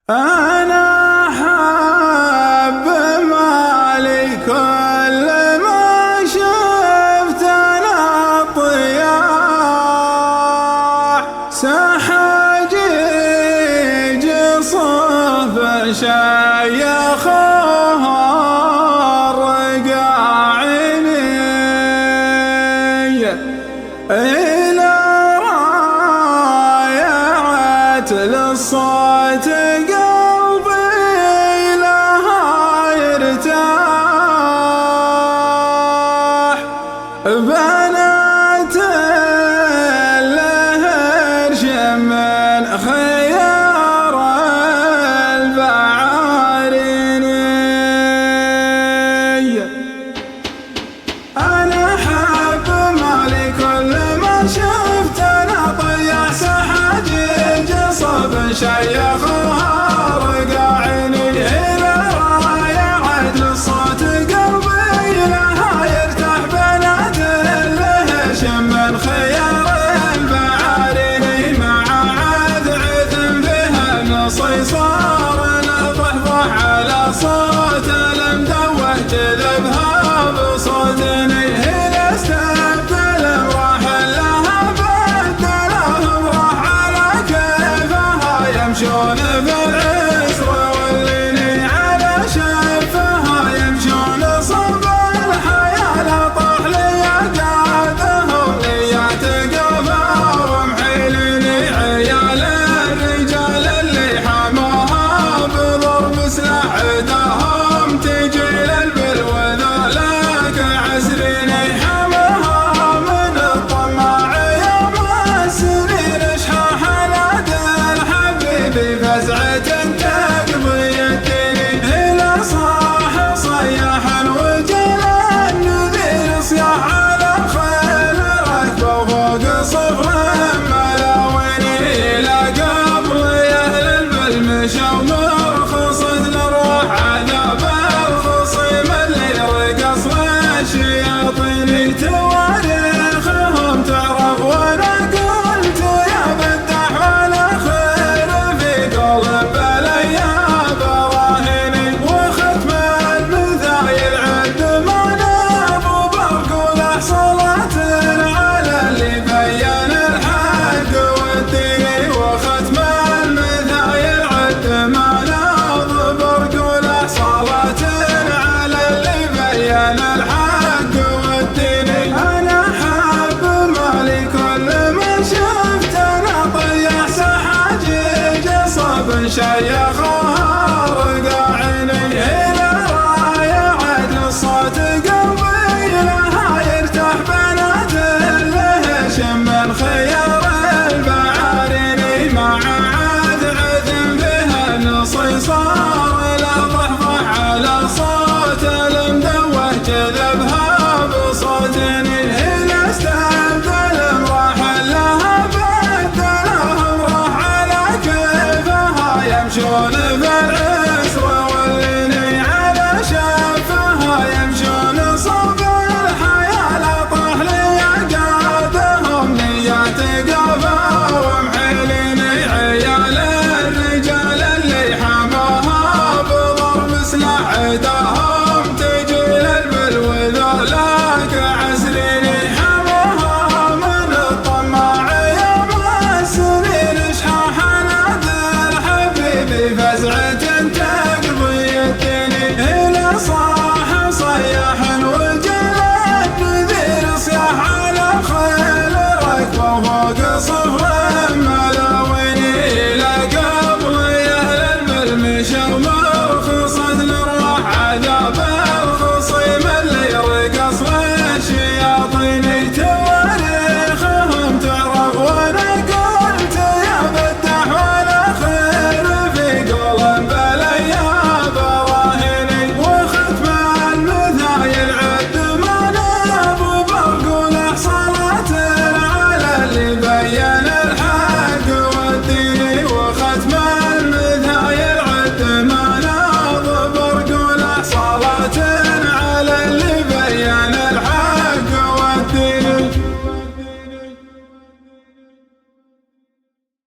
أنا حاب مالي كل ما شفت أنا الطياح سحاجيج صف شيخها الرقاعيني إلى رايعة للصوت قلبي لها يرتاح بنات الهرش من خيار البعاريني أنا حاب مالي كل ما شفت أنا طيح سحاجيج صب شيخها رقاعيني إلى رايعة للصوت قلبي لها يرتاح بنات الهش من خيار البعاريني مع عذعث بها نصيصار نضحضح على صوت المدوه جذبها بصوتني هنا استبدل راح لها بدلهم راح على كيفها يمشون بالعسر والليني على شفها يمشون صوب الحياة لا طاح لي قادهم ليات قفا ومحيلني عيال الرجال اللي حماها بضرب سلاحدهم تجي للبر وذلك عسريني حماها من الطماع يوم السنين اشحاح ناد الحبيب فزعة تقضي الدين إلى صاح صياح وجل النذير صياح على الخيل ركبه وفوق صفر ملاويني إلى قبر أهل البلمشة ومرخص الروح عذاب الخصيم اللي رقص الشياطين تواريخهم تعرف وانا قلت يا بدح ولا خير في قلب الايام براهيني وختم المثايل عد ما نابو برقوله صلاة على اللي بين الحق والدين وختم المثايل عد ما نابو برقوله صلاة على اللي بين الحق والدين أنا حاب مالي كل ما شفت أنا طيح سحاجيج صب شيخها رقاعيني إلى رايعة للصوت قلبي لها يرتاح بنات الهش من خيار البعاريني مع عذعث بها نصيصار لا ضحضح على صوت المدوه جذبها بصوتني هنا استبدل راح لها بدلهم راح على كيفها يمشون بالعسر والليني على شفها يمشون صوب الحياة لا طاح لي قادهم نيات قفا ومحيلني عيال الرجال اللي حماها بضرب سلاحدهم تجي للبر وذلك عسريني حماها من الطماع يوم السنين اشحاح ناد الحبيب فزعة